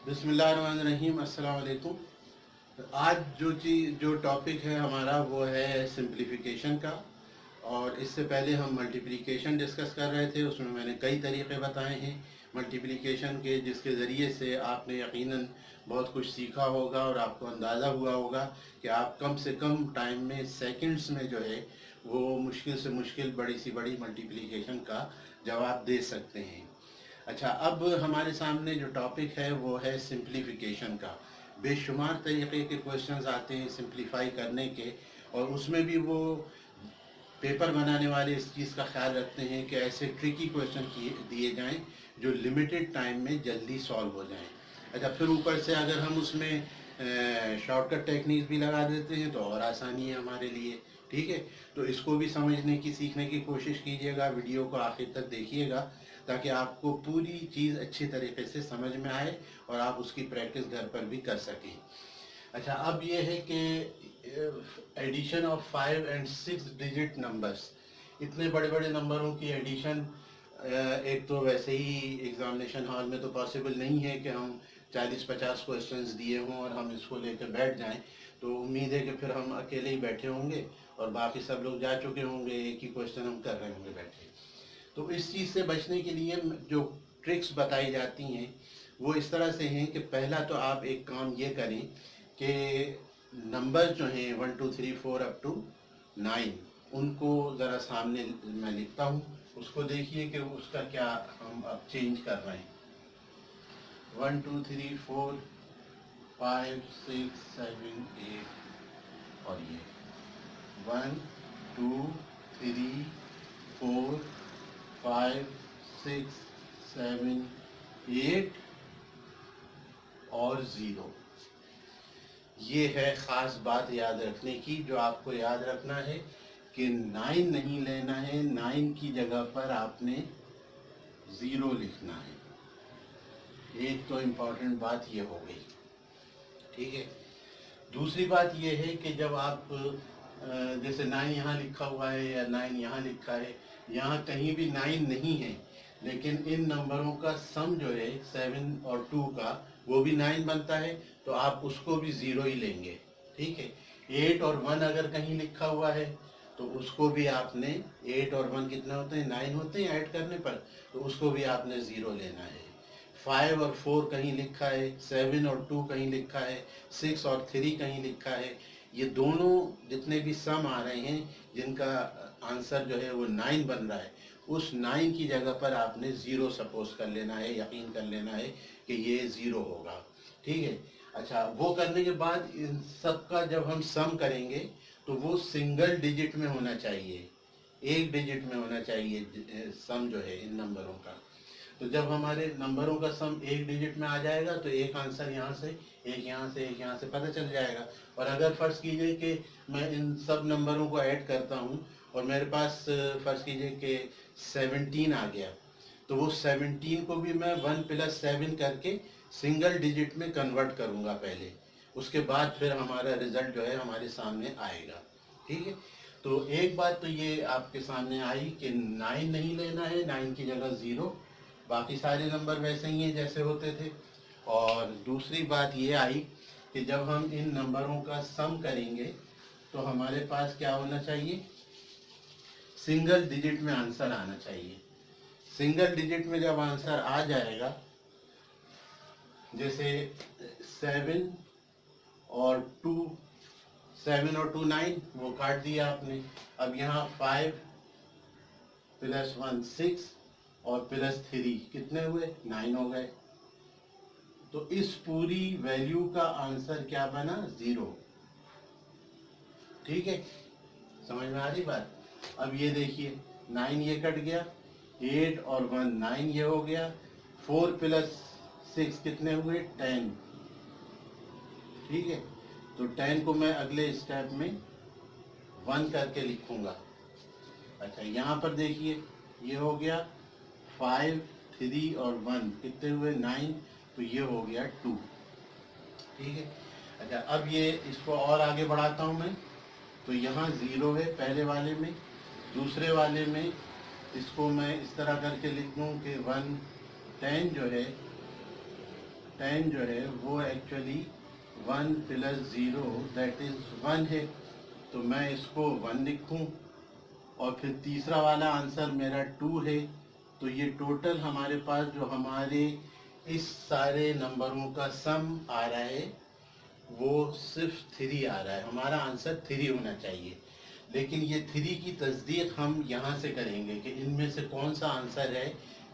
बिस्मिल्लाहिर्रहमानिर्रहीम, अस्सलाम वालेकुम। तो आज जो टॉपिक है हमारा वो है सिंप्लीफिकेशन का। और इससे पहले हम मल्टीप्लिकेशन डिस्कस कर रहे थे, उसमें मैंने कई तरीक़े बताए हैं मल्टीप्लिकेशन के, जिसके ज़रिए से आपने यकीनन बहुत कुछ सीखा होगा और आपको अंदाज़ा हुआ होगा कि आप कम से कम टाइम में सेकंड्स में जो है वो मुश्किल से मुश्किल बड़ी सी बड़ी मल्टीप्लिकेशन का जवाब दे सकते हैं। अच्छा, अब हमारे सामने जो टॉपिक है वो है सिंप्लीफिकेशन का। बेशुमार तरीके के क्वेश्चंस आते हैं सिंप्लीफाई करने के, और उसमें भी वो पेपर बनाने वाले इस चीज़ का ख्याल रखते हैं कि ऐसे ट्रिकी क्वेश्चन दिए जाएं जो लिमिटेड टाइम में जल्दी सॉल्व हो जाएं। अच्छा, फिर ऊपर से अगर हम उसमें शॉर्टकट टेक्निक्स भी लगा देते हैं तो और आसानी है हमारे लिए। ठीक है, तो इसको भी समझने की सीखने की कोशिश कीजिएगा, वीडियो को आखिर तक देखिएगा ताकि आपको पूरी चीज़ अच्छी तरीके से समझ में आए और आप उसकी प्रैक्टिस घर पर भी कर सकें। अच्छा, अब ये है कि एडिशन ऑफ 5 और 6 डिजिट नंबर्स, इतने बड़े बड़े नंबरों की एडिशन एक तो वैसे ही एग्जामिनेशन हॉल में तो पॉसिबल नहीं है कि हम 40-50 क्वेश्चंस दिए हों और हम इसको लेकर बैठ जाएं। तो उम्मीद है कि फिर हम अकेले ही बैठे होंगे और बाकी सब लोग जा चुके होंगे, एक ही क्वेश्चन हम कर रहे होंगे बैठे। तो इस चीज़ से बचने के लिए जो ट्रिक्स बताई जाती हैं वो इस तरह से हैं कि पहला तो आप एक काम ये करें कि नंबर जो हैं 1 2 3 4 अप टू 9, उनको ज़रा सामने मैं लिखता हूँ, उसको देखिए कि उसका क्या हम अब चेंज कर रहे हैं। 1 2 3 4 5 6 7 8, और ये 1 2 3 4 5 6 7 8 और 0। ये है ख़ास बात याद रखने की, जो आपको याद रखना है कि 9 नहीं लेना है, 9 की जगह पर आपने 0 लिखना है। एक तो इम्पॉर्टेंट बात ये हो गई। ठीक है, दूसरी बात ये है कि जब आप जैसे 9 यहाँ लिखा हुआ है या 9 यहाँ लिखा है, यहाँ कहीं भी 9 नहीं है, लेकिन इन नंबरों का सम जो है 7 और 2 का, वो भी 9 बनता है, तो आप उसको भी 0 ही लेंगे। ठीक है, 8 और 1 अगर कहीं लिखा हुआ है तो उसको भी आपने, 8 और 1 कितने होते हैं, 9 होते हैं ऐड करने पर, तो उसको भी आपने 0 लेना है। 5 और 4 कहीं लिखा है, 7 और 2 कहीं लिखा है, 6 और 3 कहीं लिखा है, ये दोनों जितने भी सम आ रहे हैं जिनका आंसर जो है वो 9 बन रहा है, उस 9 की जगह पर आपने 0 सपोज कर लेना है, यकीन कर लेना है कि ये 0 होगा। ठीक है, अच्छा, वो करने के बाद इन सब का जब हम सम करेंगे तो वो सिंगल डिजिट में होना चाहिए, एक डिजिट में होना चाहिए सम जो है इन नंबरों का। तो जब हमारे नंबरों का सम एक डिजिट में आ जाएगा तो एक आंसर यहाँ से, एक यहाँ से, एक यहाँ से पता चल जाएगा। और अगर फ़र्ज़ कीजिए कि मैं इन सब नंबरों को ऐड करता हूँ और मेरे पास फ़र्ज़ कीजिए कि 17 आ गया, तो वो 17 को भी मैं 1 + 7 करके सिंगल डिजिट में कन्वर्ट करूँगा पहले, उसके बाद फिर हमारा रिज़ल्ट जो है हमारे सामने आएगा। ठीक है, तो एक बात तो ये आपके सामने आई कि 9 नहीं लेना है, 9 की जगह 0, बाकी सारे नंबर वैसे ही हैं जैसे होते थे। और दूसरी बात ये आई कि जब हम इन नंबरों का सम करेंगे तो हमारे पास क्या होना चाहिए, सिंगल डिजिट में आंसर आना चाहिए। सिंगल डिजिट में जब आंसर आ जाएगा, जैसे 7 और 2, 7 और 2 9, वो काट दिया आपने। अब यहाँ 5 + 1 6 और +3 कितने हुए, 9 हो गए। तो इस पूरी वैल्यू का आंसर क्या बना, 0। ठीक है, समझ में आ रही बात। अब ये देखिए 9 ये कट गया, 8 और 1 9 ये हो गया, 4 + 6 कितने हुए, 10। ठीक है, तो 10 को मैं अगले स्टेप में 1 करके लिखूंगा। अच्छा, यहाँ पर देखिए ये हो गया 5 3 और 1 कितने हुए, 9, तो ये हो गया 2। ठीक है, अच्छा, अब ये इसको और आगे बढ़ाता हूँ मैं, तो यहाँ 0 है पहले वाले में, दूसरे वाले में इसको मैं इस तरह करके लिख दूँ कि 1 10 जो है, 10 जो है वो एक्चुअली 1 प्लस 0 दैट इज 1 है, तो मैं इसको 1 लिखूं। और फिर तीसरा वाला आंसर मेरा 2 है। तो ये टोटल हमारे पास जो हमारे इस सारे नंबरों का सम आ रहा है वो सिर्फ 3 आ रहा है। हमारा आंसर 3 होना चाहिए। लेकिन ये 3 की तस्दीक हम यहाँ से करेंगे कि इनमें से कौन सा आंसर है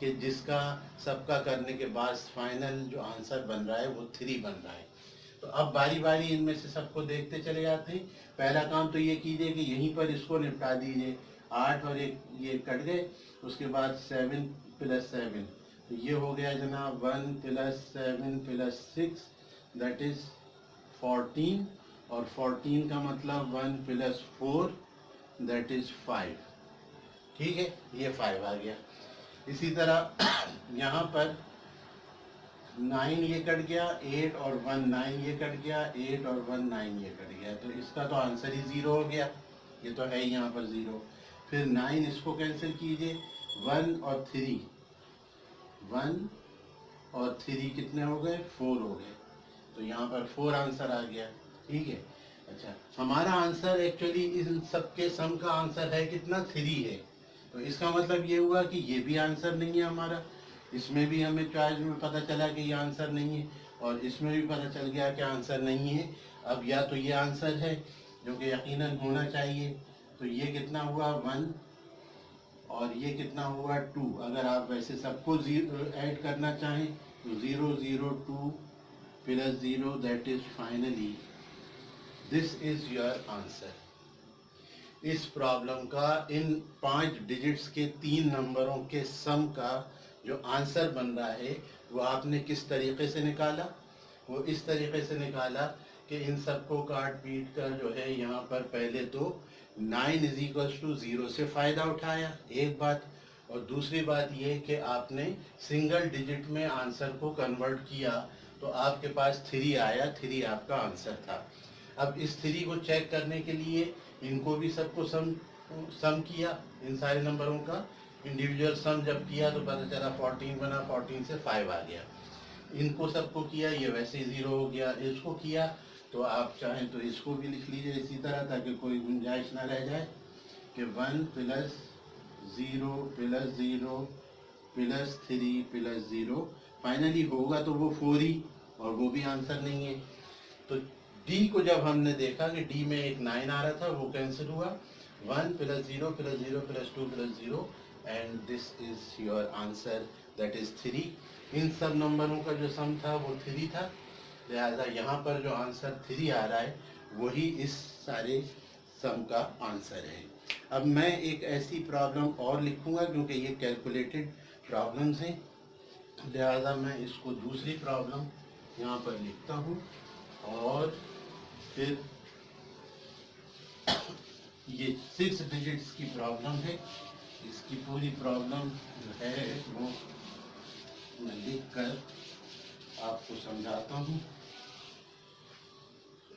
कि जिसका सबका करने के बाद फाइनल जो आंसर बन रहा है वो 3 बन रहा है। तो अब बारी बारी इनमें से सबको देखते चले जाते हैं। पहला काम तो ये कीजिए कि यहीं पर इसको निपटा दीजिए। 8 और एक ये कट गए, उसके बाद 7 प्लस 7, तो ये हो गया जनाब 1 प्लस 7 प्लस 6 दैट इज 14, और 14 का मतलब 1 प्लस 4 दैट इज 5। ठीक है, ये 5 आ गया। इसी तरह यहाँ पर 9 ये कट गया, 8 और 1 9 ये कट गया, 8 और 1 9 ये कट गया, तो इसका तो आंसर ही 0 हो गया। ये तो है यहाँ पर 0। फिर 9 इसको कैंसिल कीजिए, 1 और 3, 1 और 3 कितने हो गए, 4 हो गए, तो यहाँ पर 4 आंसर आ गया। ठीक है। अच्छा, हमारा आंसर एक्चुअली इन सबके सम का आंसर है कितना, 3 है। तो इसका मतलब ये हुआ कि ये भी आंसर नहीं है हमारा। इसमें भी हमें चॉइस में पता चला कि ये आंसर नहीं है, और इसमें भी पता चल गया कि आंसर नहीं है। अब या तो ये आंसर है जो कि यकीनन होना चाहिए, तो ये कितना हुआ 1, और ये कितना हुआ 2। अगर आप वैसे सबको ऐड करना चाहें तो 0 0 2 plus 0 that is finally this is your answer. इस प्रॉब्लम का इन 5 डिजिट्स के 3 नंबरों के सम का जो आंसर बन रहा है वो आपने किस तरीके से निकाला। वो इस तरीके से निकाला कि इन सबको काट पीट कर जो है यहाँ पर पहले तो 9 इज इक्वल्स टू 0 से फ़ायदा उठाया, एक बात। और दूसरी बात ये कि आपने सिंगल डिजिट में आंसर को कन्वर्ट किया, तो आपके पास 3 आया, 3 आपका आंसर था। अब इस 3 को चेक करने के लिए इनको भी सबको सम किया, इन सारे नंबरों का इंडिविजुअल सम जब किया तो पता चला 14 बना, 14 से 5 आ गया। इनको सबको किया, ये वैसे ही 0 हो गया। इसको किया तो आप चाहें तो इसको भी लिख लीजिए इसी तरह, ताकि कोई गुंजाइश ना रह जाए कि 1 plus 0 plus 0 plus 3 plus 0 finally होगा तो वो 4 ही, और वो भी आंसर नहीं है। तो डी को जब हमने देखा कि डी में एक 9 आ रहा था, वो कैंसिल हुआ। 1 plus 0 plus 0 plus 2 plus 0 and this is your answer that is 3। इन सब नंबरों का जो सम था वो 3 था, लिहाजा यहाँ पर जो आंसर 3 आ रहा है वही इस सारे सम का आंसर है। अब मैं एक ऐसी प्रॉब्लम और लिखूंगा क्योंकि ये कैलकुलेटेड प्रॉब्लम्स हैं, लिहाजा मैं इसको दूसरी प्रॉब्लम यहाँ पर लिखता हूँ। और फिर ये 6 डिजिट्स की प्रॉब्लम है, इसकी पूरी प्रॉब्लम जो है वो मैं लिख कर आपको समझाता हूँ।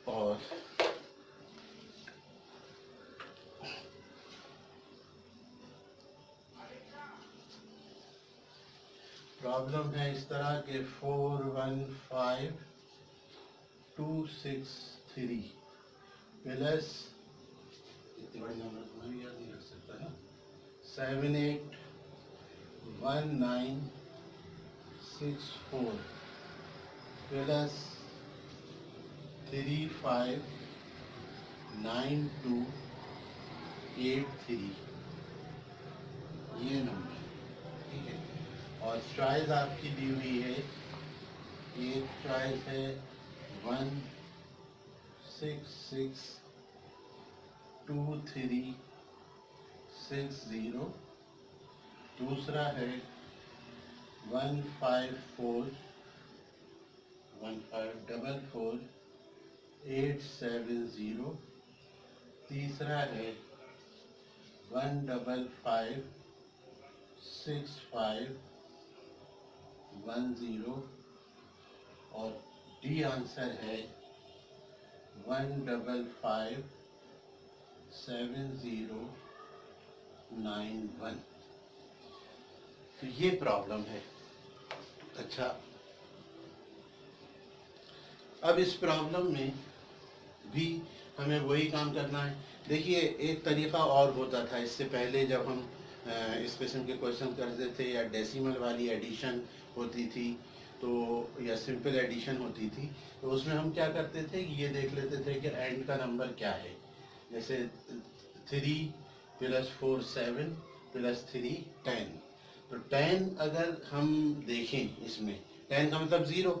और प्रॉब्लम है इस तरह के 4 1 5 2 6 3 प्लस, इतनी बड़ी नंबर तो मैं भी याद नहीं रख सकता ना, 7 8 1 9 6 4 प्लस 3 5 9 2 8 3, ये नंबर, ठीक है। और चॉइस आपकी दी हुई है, एक चॉइस है 1 6 6 2 3 6 0, दूसरा है 1 5 4 1 5 4 4 8 7 0, तीसरा है 1 5 5 6 5 1 0, और डी आंसर है 1 5 5 7 0 9 1। तो ये प्रॉब्लम है। अच्छा, अब इस प्रॉब्लम में भी हमें वही काम करना है। देखिए एक तरीका और होता था इससे पहले, जब हम इस किस्म के क्वेश्चन करते थे या डेसिमल वाली एडिशन होती थी तो, या सिंपल एडिशन होती थी, तो उसमें हम क्या करते थे कि ये देख लेते थे कि एंड का नंबर क्या है। जैसे 3 + 4 7 + 3 10। तो 10 अगर हम देखें, इसमें 10 का मतलब 0,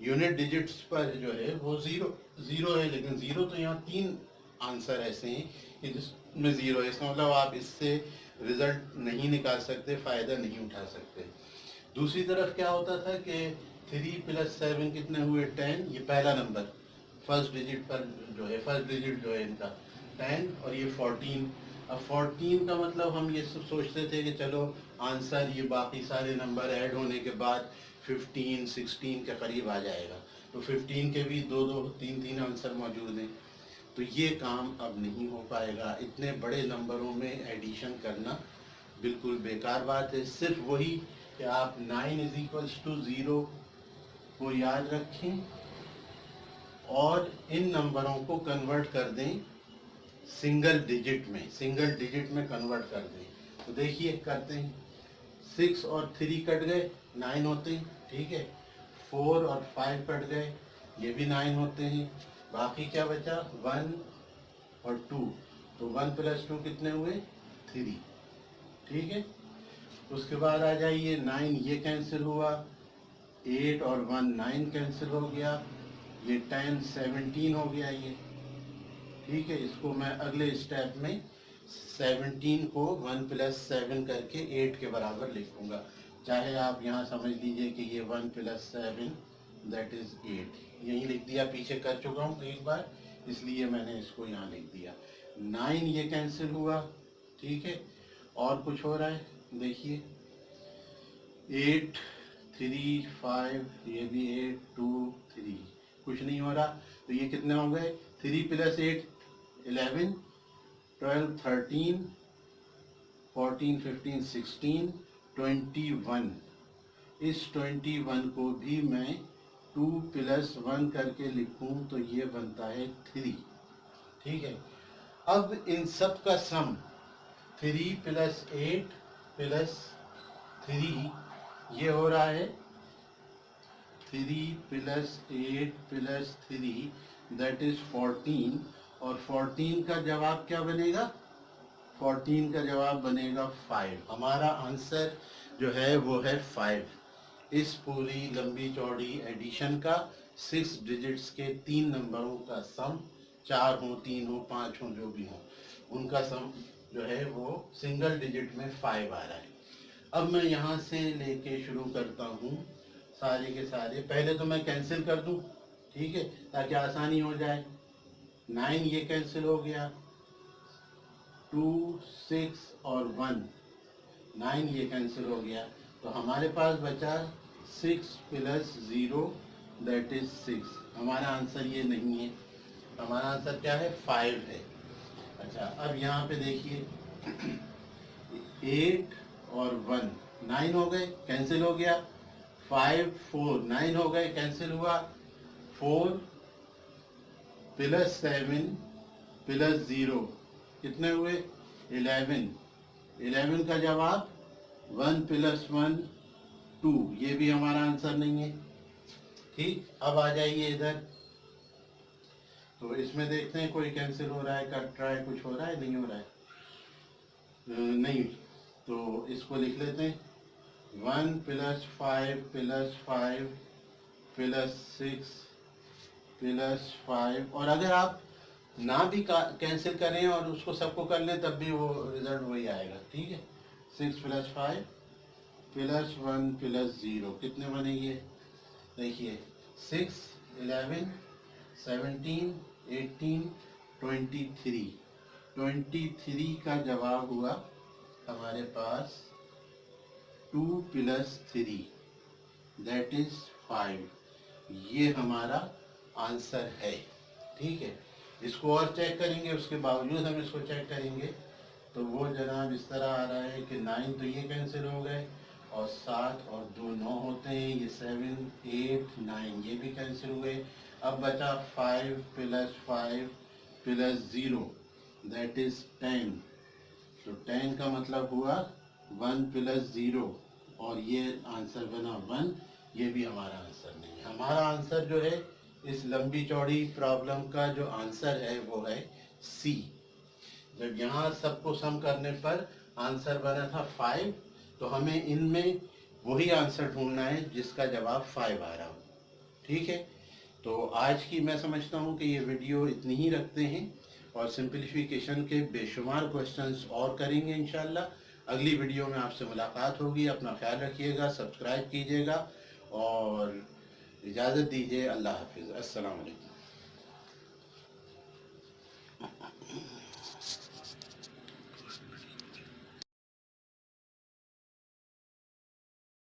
यूनिट डिजिट्स पर जो है वो 0 है, लेकिन 0 तो यहाँ 3 आंसर ऐसे हैं कि जिसमें 0 है। इसका मतलब आप इससे रिजल्ट नहीं निकाल सकते, फ़ायदा नहीं उठा सकते। दूसरी तरफ क्या होता था कि 3 + 7 कितने हुए 10, ये पहला नंबर फर्स्ट डिजिट पर जो है, फर्स्ट डिजिट जो है इनका 10, और ये 14। अब 14 का मतलब हम ये सब सोचते थे कि चलो आंसर ये बाकी सारे नंबर ऐड होने के बाद 15 16 के करीब आ जाएगा। तो 15 के भी 2 2 3 3 आंसर मौजूद हैं। तो ये काम अब नहीं हो पाएगा। इतने बड़े नंबरों में एडिशन करना बिल्कुल बेकार बात है। सिर्फ वही कि आप 9 = 0 को याद रखें और इन नंबरों को कन्वर्ट कर दें सिंगल डिजिट में कन्वर्ट कर दें। तो देखिए करते हैं। 6 और 3 कट गए, 9 होते हैं, ठीक है। 4 और 5 कट गए, ये भी 9 होते हैं। बाकी क्या बचा, 1 और 2। तो 1 + 2 कितने हुए, 3, ठीक है। उसके बाद आ जाइए 9, ये कैंसिल हुआ, 8 और 1 9 कैंसिल हो गया, ये 10 17 हो गया ये, ठीक है। इसको मैं अगले स्टेप में 17 को 1 + 7 करके 8 के बराबर लिखूंगा। चाहे आप यहाँ समझ लीजिए कि ये 1 + 7 दैट इज 8, यही लिख दिया, पीछे कर चुका हूँ एक बार, इसलिए मैंने इसको यहाँ लिख दिया। 9 ये कैंसिल हुआ, ठीक है। और कुछ हो रहा है, देखिए 8 3 5, ये भी 8 2 3, कुछ नहीं हो रहा। तो ये कितने हो गए, 3 + 8 11 12 13 14 15 16 21। इस 21 को भी मैं 2 + 1 करके लिखूं तो ये बनता है 3, ठीक है। अब इन सब का सम 3 + 8 + 3, ये हो रहा है 3 + 8 + 3 दैट इज 14। और 14 का जवाब क्या बनेगा, 14 का जवाब बनेगा 5। हमारा आंसर जो है वो है 5। इस पूरी लंबी चौड़ी एडिशन का 6 डिजिट्स के 3 नंबरों का सम, 4 हो 3 हो 5 हो जो भी हो, उनका सम जो है वो सिंगल डिजिट में 5 आ रहा है। अब मैं यहाँ से लेके शुरू करता हूँ सारे के सारे। पहले तो मैं कैंसिल कर दूँ, ठीक है, ताकि आसानी हो जाए। 9 ये कैंसिल हो गया, 2 6 और 1 9 ये कैंसिल हो गया। तो हमारे पास बचा 6 + 0 दैट इज 6। हमारा आंसर ये नहीं है, हमारा आंसर क्या है, 5 है। अच्छा अब यहाँ पे देखिए 8 और 1 9 हो गए, कैंसिल हो गया। 5 4 9 हो गए, कैंसिल हुआ। 4 + 7 + 0 कितने हुए, 11। 11 का जवाब 1 + 1 2, ये भी हमारा आंसर नहीं है, ठीक। अब आ जाइए इधर, तो इसमें देखते हैं कोई कैंसिल हो रहा है, कट रहा है, कुछ हो रहा है, नहीं हो रहा है, नहीं। तो इसको लिख लेते हैं 1 + 5 + 5 + 6 + 5। और अगर आप ना भी कैंसिल करें और उसको सबको कर लें तब भी वो रिजल्ट वही आएगा, ठीक है। 6 + 5 + 1 + 0 कितने बनेंगे, देखिए 6 11 17 18 23। 23 का जवाब हुआ हमारे पास 2 + 3 दैट इज 5। ये हमारा आंसर है, ठीक है। इसको और चेक करेंगे, उसके बावजूद हम इसको चेक करेंगे तो वो जनाब इस तरह आ रहा है कि 9 तो ये कैंसिल हो गए और 7 और 2 9 होते हैं, ये 7 8 9 ये भी कैंसिल हुए। अब बचा 5 + 5 + 0 दैट इज 10। तो 10 का मतलब हुआ 1 + 0 और ये आंसर बना 1। ये भी हमारा आंसर नहीं है। हमारा आंसर जो है इस लंबी चौड़ी प्रॉब्लम का जो आंसर है वो है सी। जब यहाँ सबको सम करने पर आंसर बना था 5, तो हमें इनमें वही आंसर ढूंढना है जिसका जवाब 5 आ रहा हो। ठीक है, तो आज की मैं समझता हूँ कि ये वीडियो इतनी ही रखते हैं और सिंप्लीफिकेशन के बेशुमार क्वेश्चंस और करेंगे इंशाल्लाह। अगली वीडियो में आपसे मुलाकात होगी। अपना ख्याल रखिएगा, सब्सक्राइब कीजिएगा और इजाज़त दीजिए। अल्लाह हाफिज़। अस्सलाम वालेकुम।